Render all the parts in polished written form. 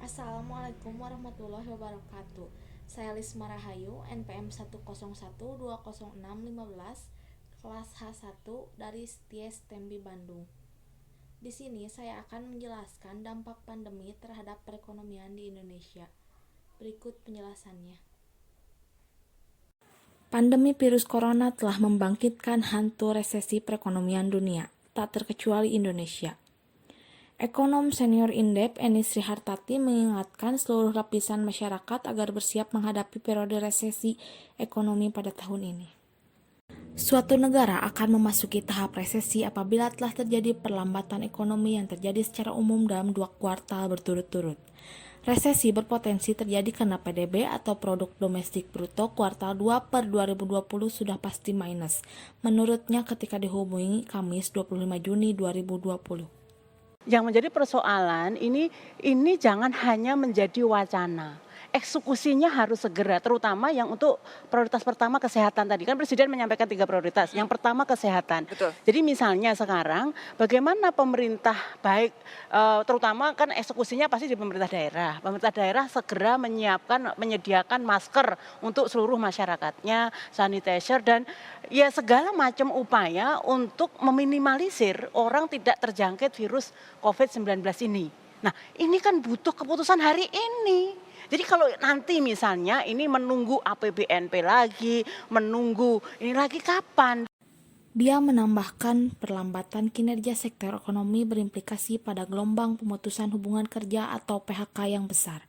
Assalamualaikum warahmatullahi wabarakatuh. Saya Lisma Rahayu, NPM 101206515, kelas H1 dari Sties Tembi Bandung. Di sini saya akan menjelaskan dampak pandemi terhadap perekonomian di Indonesia. Berikut penjelasannya. Pandemi virus corona telah membangkitkan hantu resesi perekonomian dunia, tak terkecuali Indonesia. Ekonom senior Indef Eni Srihartati mengingatkan seluruh lapisan masyarakat agar bersiap menghadapi periode resesi ekonomi pada tahun ini. Suatu negara akan memasuki tahap resesi apabila telah terjadi perlambatan ekonomi yang terjadi secara umum dalam 2 kuartal berturut-turut. Resesi berpotensi terjadi karena PDB atau Produk Domestik Bruto kuartal 2 per 2020 sudah pasti minus, menurutnya ketika dihubungi Kamis 25 Juni 2020. Yang menjadi persoalan ini jangan hanya menjadi wacana. Eksekusinya harus segera, terutama yang untuk prioritas pertama kesehatan tadi. Kan Presiden menyampaikan 3 prioritas. Yang pertama kesehatan. Betul. Jadi misalnya sekarang bagaimana pemerintah baik, terutama kan eksekusinya pasti di pemerintah daerah. Pemerintah daerah segera menyediakan masker untuk seluruh masyarakatnya, sanitizer dan ya segala macam upaya untuk meminimalisir orang tidak terjangkit virus COVID-19 ini. Nah, ini kan butuh keputusan hari ini. Jadi kalau nanti misalnya ini menunggu APBNP lagi, menunggu ini lagi kapan? Dia menambahkan perlambatan kinerja sektor ekonomi berimplikasi pada gelombang pemutusan hubungan kerja atau PHK yang besar.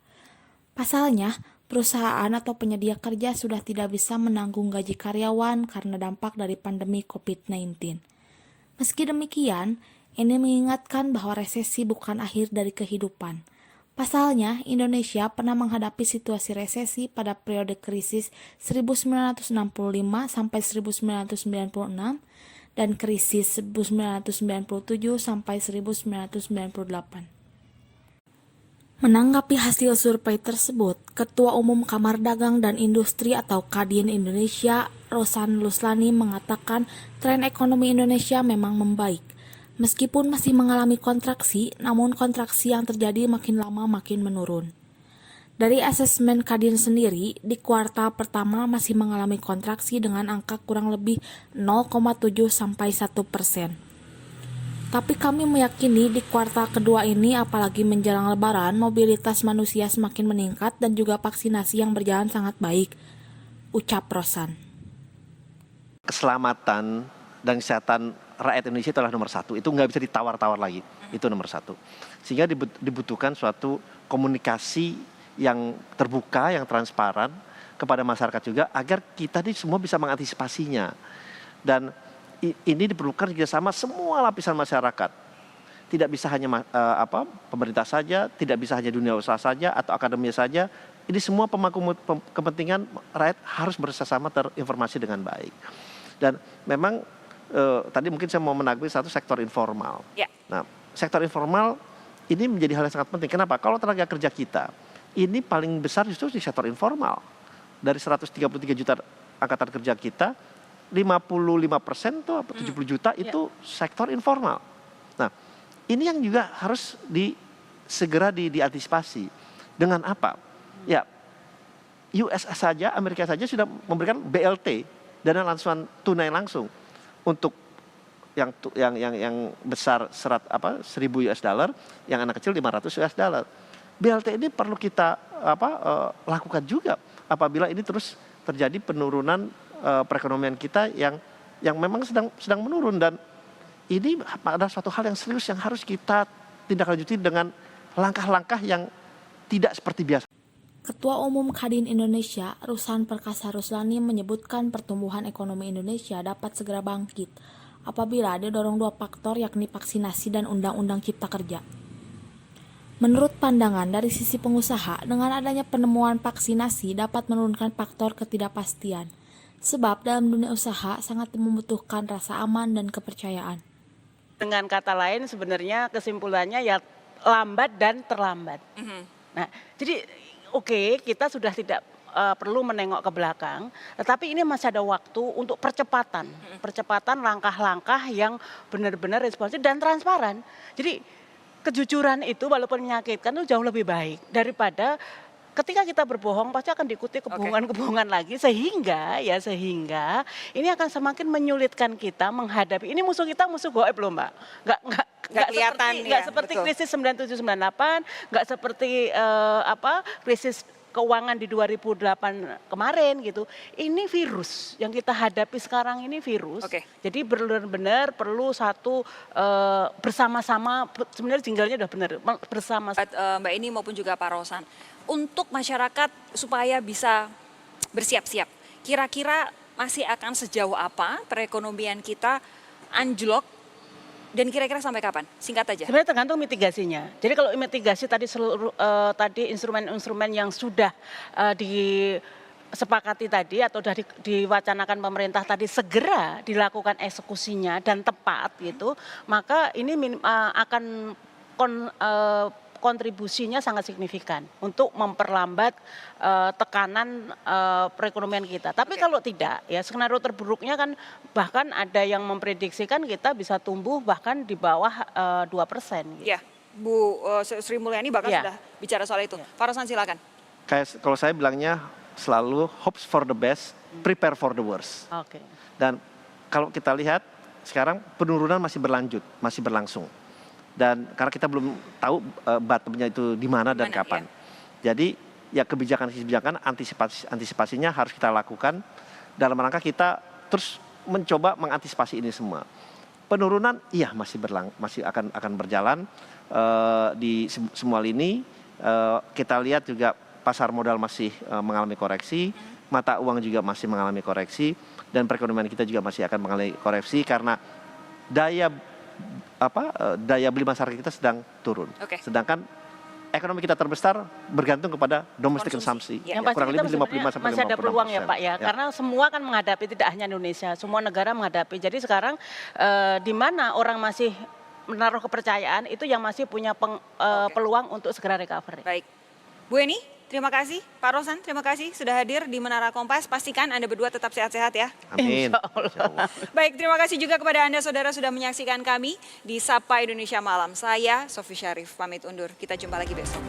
Pasalnya, perusahaan atau penyedia kerja sudah tidak bisa menanggung gaji karyawan karena dampak dari pandemi COVID-19. Meski demikian, ini mengingatkan bahwa resesi bukan akhir dari kehidupan. Pasalnya, Indonesia pernah menghadapi situasi resesi pada periode krisis 1965 sampai 1996 dan krisis 1997 sampai 1998. Menanggapi hasil survei tersebut, Ketua Umum Kamar Dagang dan Industri atau Kadin Indonesia, Rosan Luslani mengatakan tren ekonomi Indonesia memang membaik. Meskipun masih mengalami kontraksi, namun kontraksi yang terjadi makin lama makin menurun. Dari asesmen Kadin sendiri, di kuartal pertama masih mengalami kontraksi dengan angka kurang lebih 0,7 sampai 1%. Tapi kami meyakini di kuartal kedua ini apalagi menjelang lebaran, mobilitas manusia semakin meningkat dan juga vaksinasi yang berjalan sangat baik, ucap Rosan. Keselamatan dan kesehatan rakyat Indonesia itu adalah nomor satu. Itu nggak bisa ditawar-tawar lagi. Itu nomor satu. Sehingga dibutuhkan suatu komunikasi yang terbuka, yang transparan kepada masyarakat juga agar kita ini semua bisa mengantisipasinya. Dan ini diperlukan kerjasama semua lapisan masyarakat. Tidak bisa hanya pemerintah saja, tidak bisa hanya dunia usaha saja atau akademia saja. Ini semua pemangku kepentingan rakyat harus bersama terinformasi dengan baik. Dan memang tadi mungkin saya mau menanggapi satu sektor informal. Ya. Nah, sektor informal ini menjadi hal yang sangat penting. Kenapa? Kalau tenaga kerja kita ini paling besar justru di sektor informal. Dari 133 juta angkatan kerja kita, 55% tuh 70 juta itu sektor informal. Nah, ini yang juga harus segera diantisipasi. Dengan apa? Ya, US saja, Amerika saja sudah memberikan BLT, dana langsung tunai langsung. Untuk yang besar 1.000 US dollar, yang anak kecil 500 US dollar. BLT ini perlu kita lakukan juga apabila ini terus terjadi penurunan perekonomian kita yang memang sedang menurun, dan ini adalah suatu hal yang serius yang harus kita tindak lanjuti dengan langkah-langkah yang tidak seperti biasa. Ketua Umum Kadin Indonesia, Rusan Perkasa Ruslani menyebutkan pertumbuhan ekonomi Indonesia dapat segera bangkit apabila didorong 2 faktor yakni vaksinasi dan Undang-Undang Cipta Kerja. Menurut pandangan dari sisi pengusaha, dengan adanya penemuan vaksinasi dapat menurunkan faktor ketidakpastian, sebab dalam dunia usaha sangat membutuhkan rasa aman dan kepercayaan. Dengan kata lain sebenarnya kesimpulannya ya lambat dan terlambat. Nah, jadi oke, kita sudah tidak perlu menengok ke belakang, tetapi ini masih ada waktu untuk percepatan langkah-langkah yang benar-benar responsif dan transparan. Jadi kejujuran itu walaupun menyakitkan itu jauh lebih baik daripada ketika kita berbohong pasti akan diikuti kebohongan-kebohongan lagi sehingga ini akan semakin menyulitkan kita menghadapi ini musuh kita musuh goib loh Mbak. Nggak kelihatan seperti, ya, nggak seperti betul. krisis 9798, nggak seperti krisis keuangan di 2008 kemarin gitu. Ini virus yang kita hadapi sekarang ini virus. Oke. Jadi benar-benar perlu satu bersama-sama sebenarnya tinggalnya udah benar bersama. Mbak Eni maupun juga Pak Rosan, untuk masyarakat supaya bisa bersiap-siap, kira-kira masih akan sejauh apa perekonomian kita anjlok dan kira-kira sampai kapan? Singkat aja. Sebenarnya tergantung mitigasinya. Jadi kalau mitigasi tadi tadi instrumen-instrumen yang sudah disepakati tadi atau sudah diwacanakan pemerintah tadi segera dilakukan eksekusinya dan tepat gitu, maka ini akan kontribusinya sangat signifikan untuk memperlambat tekanan perekonomian kita. Tapi kalau tidak, ya skenario terburuknya kan bahkan ada yang memprediksikan kita bisa tumbuh bahkan di bawah 2%. Gitu. Ya, Bu Sri Mulyani bahkan Ya. sudah bicara soal itu. Pak Rosan silakan. Kayak kalau saya bilangnya selalu hopes for the best, prepare for the worst. Oke. Dan kalau kita lihat sekarang penurunan masih berlanjut, masih berlangsung. Dan karena kita belum tahu bottomnya itu di mana dan kapan. Jadi ya kebijakan antisipasinya harus kita lakukan dalam rangka kita terus mencoba mengantisipasi ini semua. Penurunan iya masih akan berjalan di semua lini. Kita lihat juga pasar modal masih mengalami koreksi, mata uang juga masih mengalami koreksi, dan perekonomian kita juga masih akan mengalami koreksi karena daya beli masyarakat kita sedang turun. Oke. Sedangkan ekonomi kita terbesar bergantung kepada domestic Konsumsi. consumption. Ya. Yang pasti Kurang kita lebih 55 sampai masih ada 56%. peluang ya Pak ya, karena semua kan menghadapi tidak hanya Indonesia, semua negara menghadapi. Jadi sekarang di mana orang masih menaruh kepercayaan itu yang masih punya peluang untuk segera recovery. Baik. Bu Eni, terima kasih. Pak Rosan, terima kasih sudah hadir di Menara Kompas. Pastikan Anda berdua tetap sehat-sehat ya. Amin. Insya Allah. Insya Allah. Baik, terima kasih juga kepada Anda saudara sudah menyaksikan kami di Sapa Indonesia Malam. Saya Sofi Syarif pamit undur. Kita jumpa lagi besok.